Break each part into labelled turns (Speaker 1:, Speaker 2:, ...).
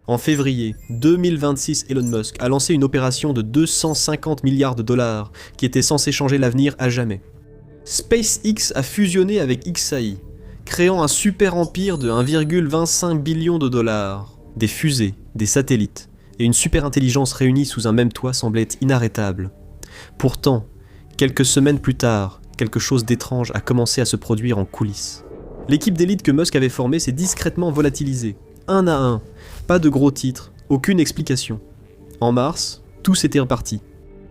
Speaker 1: En février 2026, Elon Musk a lancé une opération de 250 milliards de dollars qui était censée changer l'avenir à jamais. SpaceX a fusionné avec XAI, créant un super empire de 1,25 billion de dollars. Des fusées, des satellites et une super intelligence réunis sous un même toit semblaient inarrêtables. Pourtant, quelques semaines plus tard, quelque chose d'étrange a commencé à se produire en coulisses. L'équipe d'élite que Musk avait formée s'est discrètement volatilisée, un à un, pas de gros titres, aucune explication. En mars, tout s'était reparti.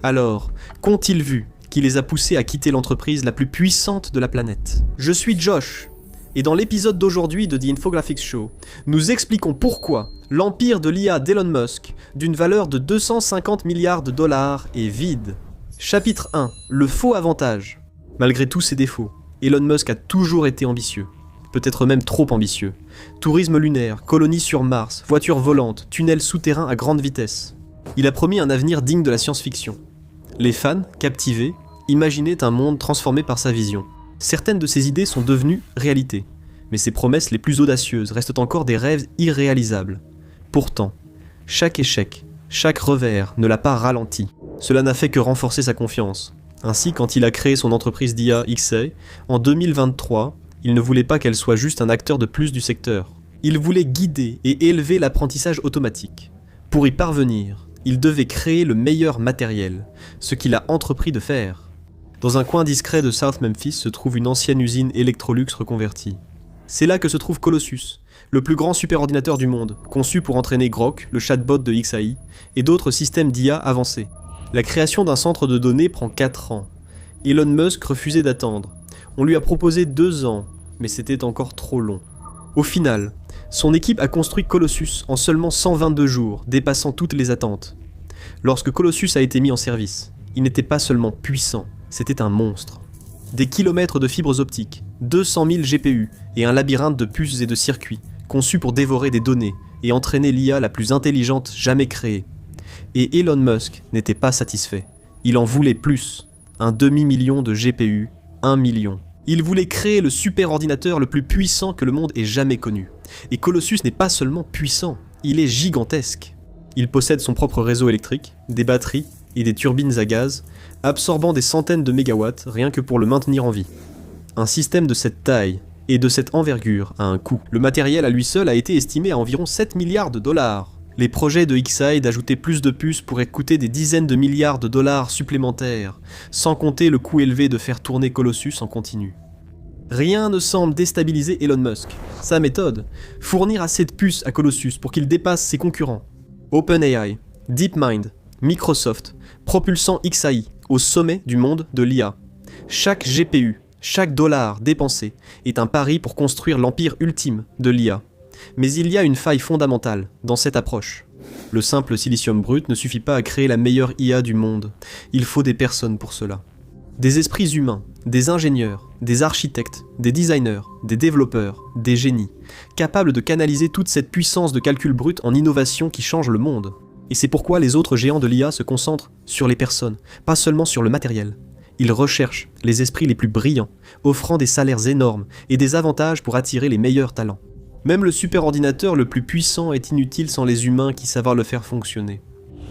Speaker 1: Alors, qu'ont-ils vu qui les a poussés à quitter l'entreprise la plus puissante de la planète? Je suis Josh, et dans l'épisode d'aujourd'hui de The Infographics Show, nous expliquons pourquoi l'empire de l'IA d'Elon Musk, d'une valeur de 250 milliards de dollars, est vide. Chapitre 1. Le faux avantage. Malgré tous ses défauts, Elon Musk a toujours été ambitieux. Peut-être même trop ambitieux. Tourisme lunaire, colonies sur Mars, voitures volantes, tunnels souterrains à grande vitesse. Il a promis un avenir digne de la science-fiction. Les fans, captivés, imaginaient un monde transformé par sa vision. Certaines de ses idées sont devenues réalité, mais ses promesses les plus audacieuses restent encore des rêves irréalisables. Pourtant, chaque échec, chaque revers ne l'a pas ralenti. Cela n'a fait que renforcer sa confiance. Ainsi, quand il a créé son entreprise d'IA XAI, en 2023, il ne voulait pas qu'elle soit juste un acteur de plus du secteur. Il voulait guider et élever l'apprentissage automatique. Pour y parvenir, il devait créer le meilleur matériel, ce qu'il a entrepris de faire. Dans un coin discret de South Memphis se trouve une ancienne usine Electrolux reconvertie. C'est là que se trouve Colossus, le plus grand superordinateur du monde, conçu pour entraîner Grok, le chatbot de XAI, et d'autres systèmes d'IA avancés. La création d'un centre de données prend 4 ans. Elon Musk refusait d'attendre. On lui a proposé 2 ans, mais c'était encore trop long. Au final, son équipe a construit Colossus en seulement 122 jours, dépassant toutes les attentes. Lorsque Colossus a été mis en service, il n'était pas seulement puissant, c'était un monstre. Des kilomètres de fibres optiques, 200 000 GPU et un labyrinthe de puces et de circuits, conçus pour dévorer des données et entraîner l'IA la plus intelligente jamais créée. Et Elon Musk n'était pas satisfait. Il en voulait plus. Un demi-million de GPU, 1 million. Il voulait créer le superordinateur le plus puissant que le monde ait jamais connu. Et Colossus n'est pas seulement puissant, il est gigantesque. Il possède son propre réseau électrique, des batteries et des turbines à gaz, absorbant des centaines de mégawatts rien que pour le maintenir en vie. Un système de cette taille et de cette envergure a un coût. Le matériel à lui seul a été estimé à environ 7 milliards de dollars. Les projets de XAI d'ajouter plus de puces pourraient coûter des dizaines de milliards de dollars supplémentaires, sans compter le coût élevé de faire tourner Colossus en continu. Rien ne semble déstabiliser Elon Musk. Sa méthode, fournir assez de puces à Colossus pour qu'il dépasse ses concurrents. OpenAI, DeepMind, Microsoft, propulsant XAI au sommet du monde de l'IA. Chaque GPU, chaque dollar dépensé est un pari pour construire l'empire ultime de l'IA. Mais il y a une faille fondamentale dans cette approche. Le simple silicium brut ne suffit pas à créer la meilleure IA du monde. Il faut des personnes pour cela. Des esprits humains, des ingénieurs, des architectes, des designers, des développeurs, des génies, capables de canaliser toute cette puissance de calcul brut en innovation qui change le monde. Et c'est pourquoi les autres géants de l'IA se concentrent sur les personnes, pas seulement sur le matériel. Ils recherchent les esprits les plus brillants, offrant des salaires énormes et des avantages pour attirer les meilleurs talents. Même le superordinateur le plus puissant est inutile sans les humains qui savent le faire fonctionner.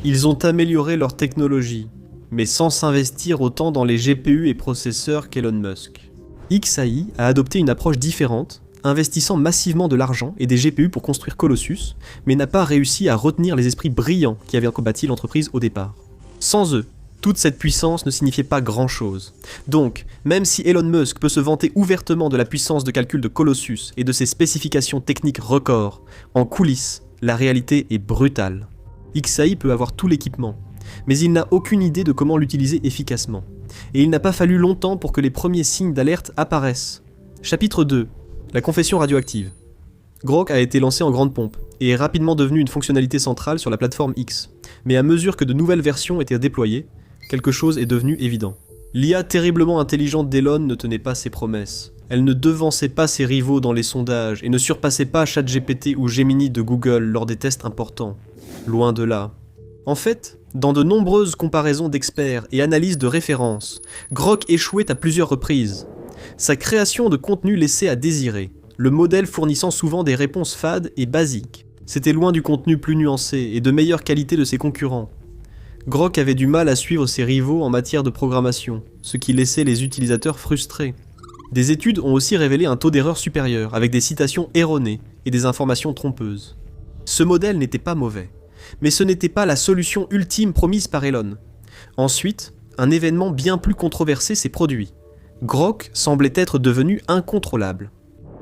Speaker 1: Ils ont amélioré leur technologie, mais sans s'investir autant dans les GPU et processeurs qu'Elon Musk. XAI a adopté une approche différente, investissant massivement de l'argent et des GPU pour construire Colossus, mais n'a pas réussi à retenir les esprits brillants qui avaient bâti l'entreprise au départ. Sans eux, toute cette puissance ne signifiait pas grand-chose. Donc, même si Elon Musk peut se vanter ouvertement de la puissance de calcul de Colossus et de ses spécifications techniques records, en coulisses, la réalité est brutale. XAI peut avoir tout l'équipement, mais il n'a aucune idée de comment l'utiliser efficacement. Et il n'a pas fallu longtemps pour que les premiers signes d'alerte apparaissent. Chapitre 2. La confession radioactive. Grok a été lancé en grande pompe, et est rapidement devenu une fonctionnalité centrale sur la plateforme X. Mais à mesure que de nouvelles versions étaient déployées, quelque chose est devenu évident. L'IA terriblement intelligente d'Elon ne tenait pas ses promesses. Elle ne devançait pas ses rivaux dans les sondages et ne surpassait pas ChatGPT ou Gemini de Google lors des tests importants. Loin de là. En fait, dans de nombreuses comparaisons d'experts et analyses de référence, Grok échouait à plusieurs reprises. Sa création de contenu laissait à désirer, le modèle fournissant souvent des réponses fades et basiques. C'était loin du contenu plus nuancé et de meilleure qualité de ses concurrents. Grok avait du mal à suivre ses rivaux en matière de programmation, ce qui laissait les utilisateurs frustrés. Des études ont aussi révélé un taux d'erreur supérieur, avec des citations erronées et des informations trompeuses. Ce modèle n'était pas mauvais, mais ce n'était pas la solution ultime promise par Elon. Ensuite, un événement bien plus controversé s'est produit. Grok semblait être devenu incontrôlable.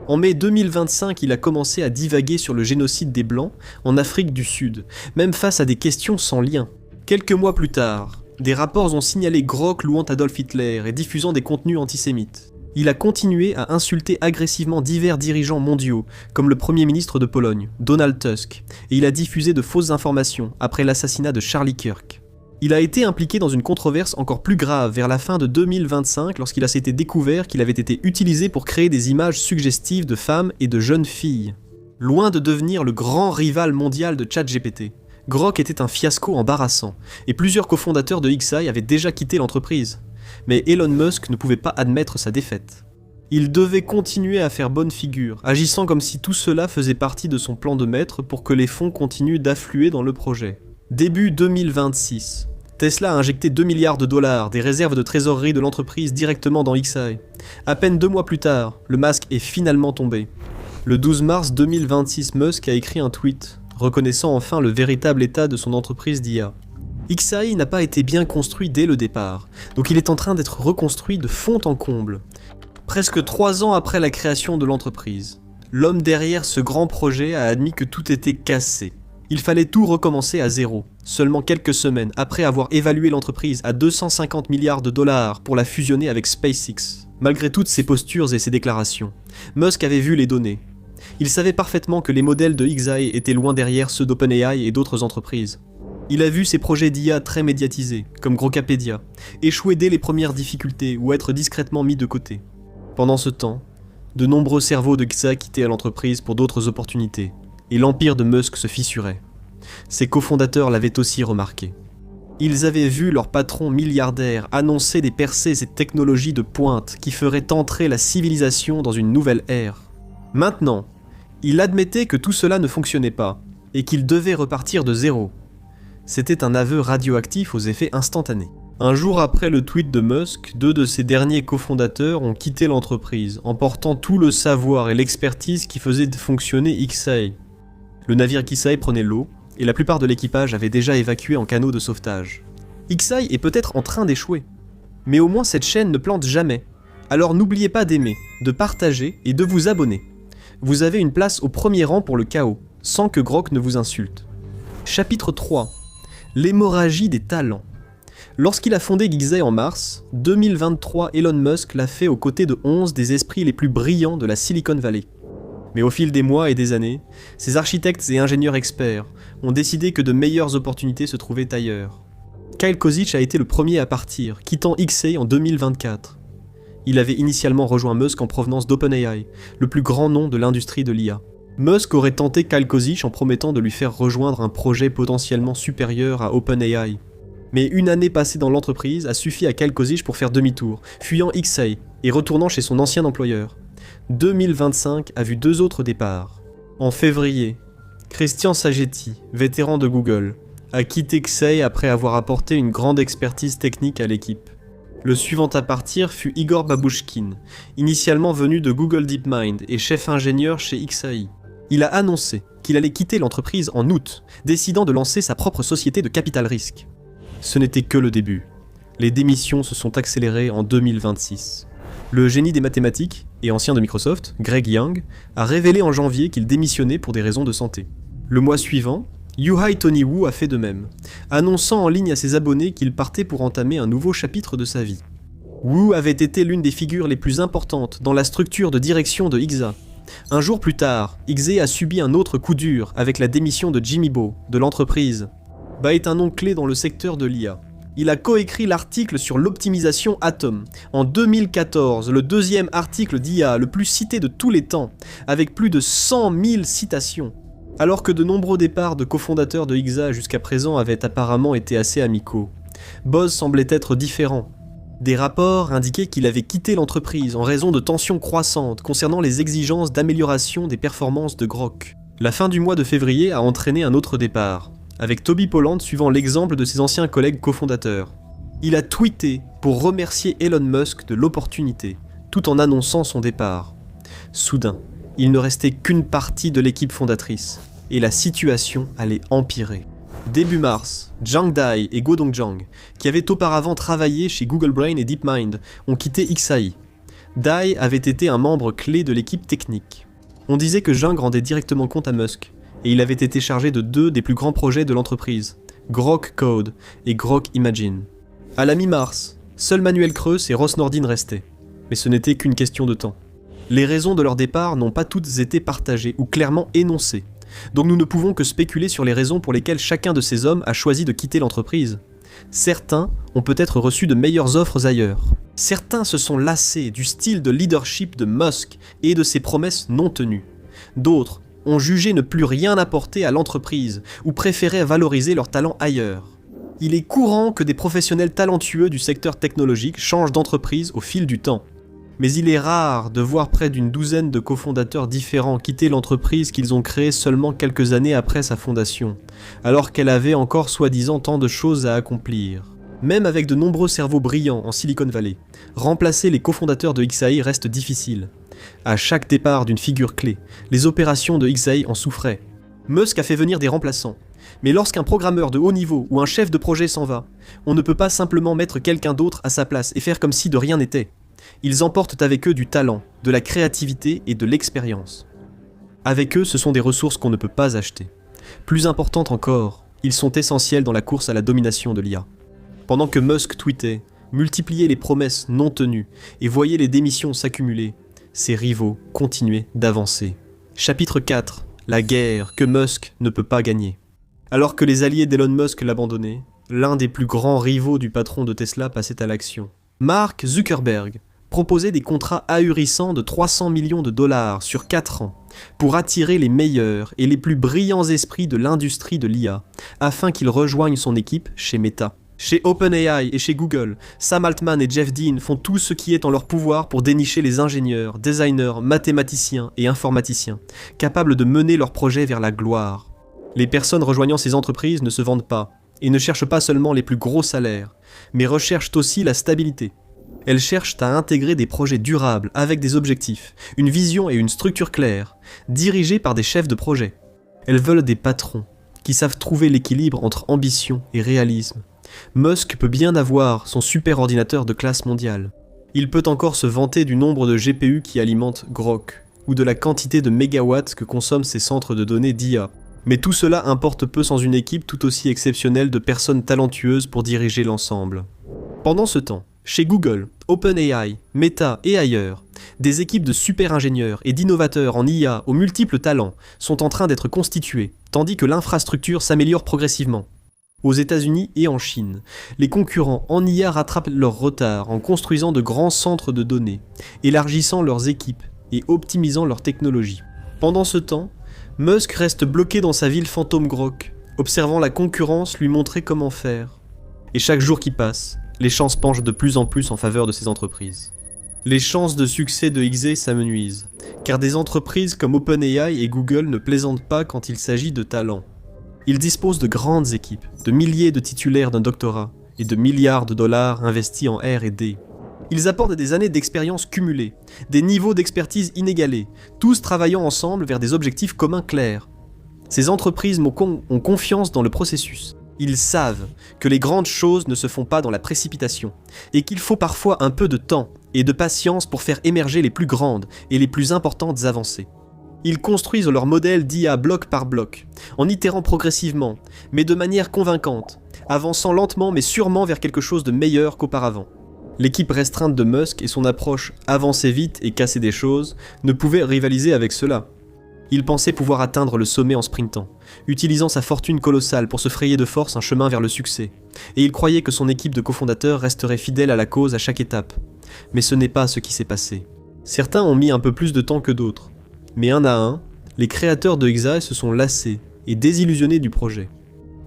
Speaker 1: En mai 2025, il a commencé à divaguer sur le génocide des Blancs en Afrique du Sud, même face à des questions sans lien. Quelques mois plus tard, des rapports ont signalé Grok louant Adolf Hitler et diffusant des contenus antisémites. Il a continué à insulter agressivement divers dirigeants mondiaux, comme le Premier ministre de Pologne, Donald Tusk, et il a diffusé de fausses informations après l'assassinat de Charlie Kirk. Il a été impliqué dans une controverse encore plus grave vers la fin de 2025 lorsqu'il a été découvert qu'il avait été utilisé pour créer des images suggestives de femmes et de jeunes filles. Loin de devenir le grand rival mondial de ChatGPT, Grok était un fiasco embarrassant, et plusieurs cofondateurs de XAI avaient déjà quitté l'entreprise. Mais Elon Musk ne pouvait pas admettre sa défaite. Il devait continuer à faire bonne figure, agissant comme si tout cela faisait partie de son plan de maître pour que les fonds continuent d'affluer dans le projet. Début 2026, Tesla a injecté 2 milliards de dollars des réserves de trésorerie de l'entreprise directement dans XAI. À peine 2 mois plus tard, le masque est finalement tombé. Le 12 mars 2026, Musk a écrit un tweet, reconnaissant enfin le véritable état de son entreprise d'IA. XAI n'a pas été bien construit dès le départ, donc il est en train d'être reconstruit de fond en comble. Presque 3 ans après la création de l'entreprise, l'homme derrière ce grand projet a admis que tout était cassé. Il fallait tout recommencer à zéro, seulement quelques semaines après avoir évalué l'entreprise à 250 milliards de dollars pour la fusionner avec SpaceX. Malgré toutes ses postures et ses déclarations, Musk avait vu les données. Il savait parfaitement que les modèles de XAI étaient loin derrière ceux d'OpenAI et d'autres entreprises. Il a vu ses projets d'IA très médiatisés, comme Grokapédia, échouer dès les premières difficultés ou être discrètement mis de côté. Pendant ce temps, de nombreux cerveaux de XAI quittaient l'entreprise pour d'autres opportunités, et l'empire de Musk se fissurait. Ses cofondateurs l'avaient aussi remarqué. Ils avaient vu leur patron milliardaire annoncer des percées et technologies de pointe qui feraient entrer la civilisation dans une nouvelle ère. Maintenant, il admettait que tout cela ne fonctionnait pas, et qu'il devait repartir de zéro. C'était un aveu radioactif aux effets instantanés. Un jour après le tweet de Musk, 2 de ses derniers cofondateurs ont quitté l'entreprise, emportant tout le savoir et l'expertise qui faisaient fonctionner XAI. Le navire XAI prenait l'eau, et la plupart de l'équipage avait déjà évacué en canot de sauvetage. XAI est peut-être en train d'échouer, mais au moins cette chaîne ne plante jamais. Alors n'oubliez pas d'aimer, de partager et de vous abonner. Vous avez une place au premier rang pour le chaos, sans que Grok ne vous insulte. Chapitre 3. L'hémorragie des talents. Lorsqu'il a fondé XAI en mars 2023, Elon Musk l'a fait aux côtés de 11 des esprits les plus brillants de la Silicon Valley. Mais au fil des mois et des années, ces architectes et ingénieurs experts ont décidé que de meilleures opportunités se trouvaient ailleurs. Kyle Kozich a été le premier à partir, quittant XAI en 2024. Il avait initialement rejoint Musk en provenance d'OpenAI, le plus grand nom de l'industrie de l'IA. Musk aurait tenté Kyle Kozich en promettant de lui faire rejoindre un projet potentiellement supérieur à OpenAI. Mais une année passée dans l'entreprise a suffi à Kyle Kozich pour faire demi-tour, fuyant XAI et retournant chez son ancien employeur. 2025 a vu 2 autres départs. En février, Christian Sagetti, vétéran de Google, a quitté XAI après avoir apporté une grande expertise technique à l'équipe. Le suivant à partir fut Igor Babushkin, initialement venu de Google DeepMind et chef ingénieur chez XAI. Il a annoncé qu'il allait quitter l'entreprise en août, décidant de lancer sa propre société de capital risque. Ce n'était que le début. Les démissions se sont accélérées en 2026. Le génie des mathématiques, et ancien de Microsoft, Greg Young, a révélé en janvier qu'il démissionnait pour des raisons de santé. Le mois suivant, Yuhai Tony Wu a fait de même, annonçant en ligne à ses abonnés qu'il partait pour entamer un nouveau chapitre de sa vie. Wu avait été l'une des figures les plus importantes dans la structure de direction de XAI. Un jour plus tard, XAI a subi un autre coup dur avec la démission de Jimmy Bo, de l'entreprise. Ba est un nom clé dans le secteur de l'IA. Il a coécrit l'article sur l'optimisation Atom, en 2014, le 2e article d'IA le plus cité de tous les temps, avec plus de 100 000 citations. Alors que de nombreux départs de cofondateurs de XAI jusqu'à présent avaient apparemment été assez amicaux, Boz semblait être différent. Des rapports indiquaient qu'il avait quitté l'entreprise en raison de tensions croissantes concernant les exigences d'amélioration des performances de Grok. La fin du mois de février a entraîné un autre départ, avec Toby Polland suivant l'exemple de ses anciens collègues cofondateurs. Il a tweeté pour remercier Elon Musk de l'opportunité, tout en annonçant son départ. Soudain, il ne restait qu'une partie de l'équipe fondatrice, et la situation allait empirer. Début mars, Zhang Dai et Guodong Zhang, qui avaient auparavant travaillé chez Google Brain et DeepMind, ont quitté XAI. Dai avait été un membre clé de l'équipe technique. On disait que Zhang rendait directement compte à Musk, et il avait été chargé de 2 des plus grands projets de l'entreprise, Grok Code et Grok Imagine. À la mi-mars, seuls Manuel Kreuss et Ross Nordin restaient, mais ce n'était qu'une question de temps. Les raisons de leur départ n'ont pas toutes été partagées ou clairement énoncées, donc nous ne pouvons que spéculer sur les raisons pour lesquelles chacun de ces hommes a choisi de quitter l'entreprise. Certains ont peut-être reçu de meilleures offres ailleurs. Certains se sont lassés du style de leadership de Musk et de ses promesses non tenues. D'autres ont jugé ne plus rien apporter à l'entreprise ou préféraient valoriser leur talent ailleurs. Il est courant que des professionnels talentueux du secteur technologique changent d'entreprise au fil du temps. Mais il est rare de voir près d'une douzaine de cofondateurs différents quitter l'entreprise qu'ils ont créée seulement quelques années après sa fondation, alors qu'elle avait encore soi-disant tant de choses à accomplir. Même avec de nombreux cerveaux brillants en Silicon Valley, remplacer les cofondateurs de XAI reste difficile. À chaque départ d'une figure clé, les opérations de XAI en souffraient. Musk a fait venir des remplaçants. Mais lorsqu'un programmeur de haut niveau ou un chef de projet s'en va, on ne peut pas simplement mettre quelqu'un d'autre à sa place et faire comme si de rien n'était. Ils emportent avec eux du talent, de la créativité et de l'expérience. Avec eux, ce sont des ressources qu'on ne peut pas acheter. Plus importante encore, ils sont essentiels dans la course à la domination de l'IA. Pendant que Musk tweetait, multipliait les promesses non tenues et voyait les démissions s'accumuler, ses rivaux continuaient d'avancer. Chapitre 4. La guerre que Musk ne peut pas gagner. Alors que les alliés d'Elon Musk l'abandonnaient, l'un des plus grands rivaux du patron de Tesla passait à l'action. Mark Zuckerberg proposait des contrats ahurissants de 300 millions de dollars sur 4 ans pour attirer les meilleurs et les plus brillants esprits de l'industrie de l'IA afin qu'ils rejoignent son équipe chez Meta. Chez OpenAI et chez Google, Sam Altman et Jeff Dean font tout ce qui est en leur pouvoir pour dénicher les ingénieurs, designers, mathématiciens et informaticiens, capables de mener leurs projets vers la gloire. Les personnes rejoignant ces entreprises ne se vendent pas, et ne cherchent pas seulement les plus gros salaires, mais recherchent aussi la stabilité. Elles cherchent à intégrer des projets durables avec des objectifs, une vision et une structure claires, dirigés par des chefs de projet. Elles veulent des patrons qui savent trouver l'équilibre entre ambition et réalisme. Musk peut bien avoir son super ordinateur de classe mondiale. Il peut encore se vanter du nombre de GPU qui alimentent Grok, ou de la quantité de mégawatts que consomment ses centres de données d'IA. Mais tout cela importe peu sans une équipe tout aussi exceptionnelle de personnes talentueuses pour diriger l'ensemble. Pendant ce temps, chez Google, OpenAI, Meta et ailleurs, des équipes de super ingénieurs et d'innovateurs en IA aux multiples talents sont en train d'être constituées, tandis que l'infrastructure s'améliore progressivement. Aux États-Unis et en Chine, les concurrents en IA rattrapent leur retard en construisant de grands centres de données, élargissant leurs équipes et optimisant leurs technologies. Pendant ce temps, Musk reste bloqué dans sa ville fantôme Grok, observant la concurrence lui montrer comment faire. Et chaque jour qui passe, les chances penchent de plus en plus en faveur de ces entreprises. Les chances de succès de XAI s'amenuisent, car des entreprises comme OpenAI et Google ne plaisantent pas quand il s'agit de talent. Ils disposent de grandes équipes, de milliers de titulaires d'un doctorat et de milliards de dollars investis en R&D. Ils apportent des années d'expérience cumulées, des niveaux d'expertise inégalés, tous travaillant ensemble vers des objectifs communs clairs. Ces entreprises ont confiance dans le processus. Ils savent que les grandes choses ne se font pas dans la précipitation, et qu'il faut parfois un peu de temps et de patience pour faire émerger les plus grandes et les plus importantes avancées. Ils construisent leur modèle d'IA bloc par bloc, en itérant progressivement, mais de manière convaincante, avançant lentement mais sûrement vers quelque chose de meilleur qu'auparavant. L'équipe restreinte de Musk et son approche « avancer vite et casser des choses » ne pouvaient rivaliser avec cela. Il pensait pouvoir atteindre le sommet en sprintant, utilisant sa fortune colossale pour se frayer de force un chemin vers le succès, et il croyait que son équipe de cofondateurs resterait fidèle à la cause à chaque étape. Mais ce n'est pas ce qui s'est passé. Certains ont mis un peu plus de temps que d'autres. Mais un à un, les créateurs de XAI se sont lassés et désillusionnés du projet.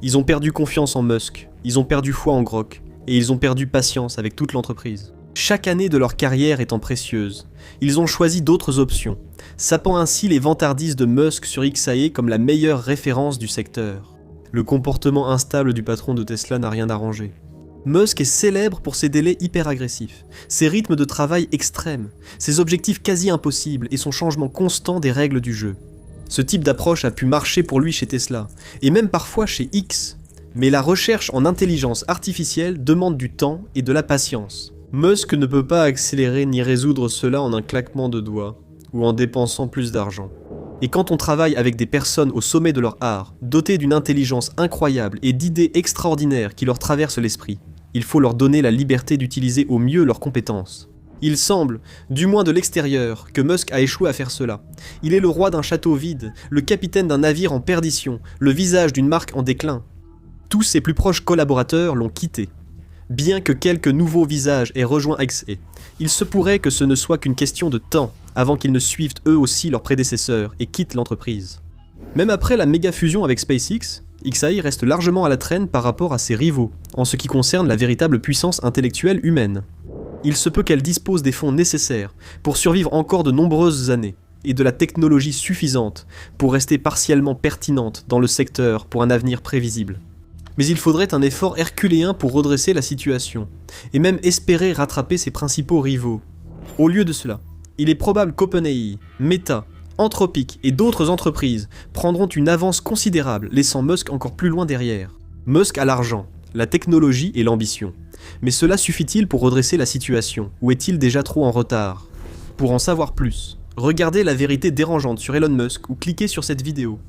Speaker 1: Ils ont perdu confiance en Musk, ils ont perdu foi en Grok, et ils ont perdu patience avec toute l'entreprise. Chaque année de leur carrière étant précieuse, ils ont choisi d'autres options, sapant ainsi les vantardises de Musk sur XAE comme la meilleure référence du secteur. Le comportement instable du patron de Tesla n'a rien arrangé. Musk est célèbre pour ses délais hyper agressifs, ses rythmes de travail extrêmes, ses objectifs quasi impossibles et son changement constant des règles du jeu. Ce type d'approche a pu marcher pour lui chez Tesla, et même parfois chez X. Mais la recherche en intelligence artificielle demande du temps et de la patience. Musk ne peut pas accélérer ni résoudre cela en un claquement de doigts, ou en dépensant plus d'argent. Et quand on travaille avec des personnes au sommet de leur art, dotées d'une intelligence incroyable et d'idées extraordinaires qui leur traversent l'esprit, il faut leur donner la liberté d'utiliser au mieux leurs compétences. Il semble, du moins de l'extérieur, que Musk a échoué à faire cela. Il est le roi d'un château vide, le capitaine d'un navire en perdition, le visage d'une marque en déclin. Tous ses plus proches collaborateurs l'ont quitté. Bien que quelques nouveaux visages aient rejoint XAE, il se pourrait que ce ne soit qu'une question de temps avant qu'ils ne suivent eux aussi leurs prédécesseurs et quittent l'entreprise. Même après la méga fusion avec SpaceX, XAE reste largement à la traîne par rapport à ses rivaux, en ce qui concerne la véritable puissance intellectuelle humaine. Il se peut qu'elle dispose des fonds nécessaires pour survivre encore de nombreuses années, et de la technologie suffisante pour rester partiellement pertinente dans le secteur pour un avenir prévisible. Mais il faudrait un effort herculéen pour redresser la situation, et même espérer rattraper ses principaux rivaux. Au lieu de cela, il est probable qu'OpenAI, Meta, Anthropic et d'autres entreprises prendront une avance considérable, laissant Musk encore plus loin derrière. Musk a l'argent, la technologie et l'ambition. Mais cela suffit-il pour redresser la situation, ou est-il déjà trop en retard? Pour en savoir plus, regardez La vérité dérangeante sur Elon Musk ou cliquez sur cette vidéo.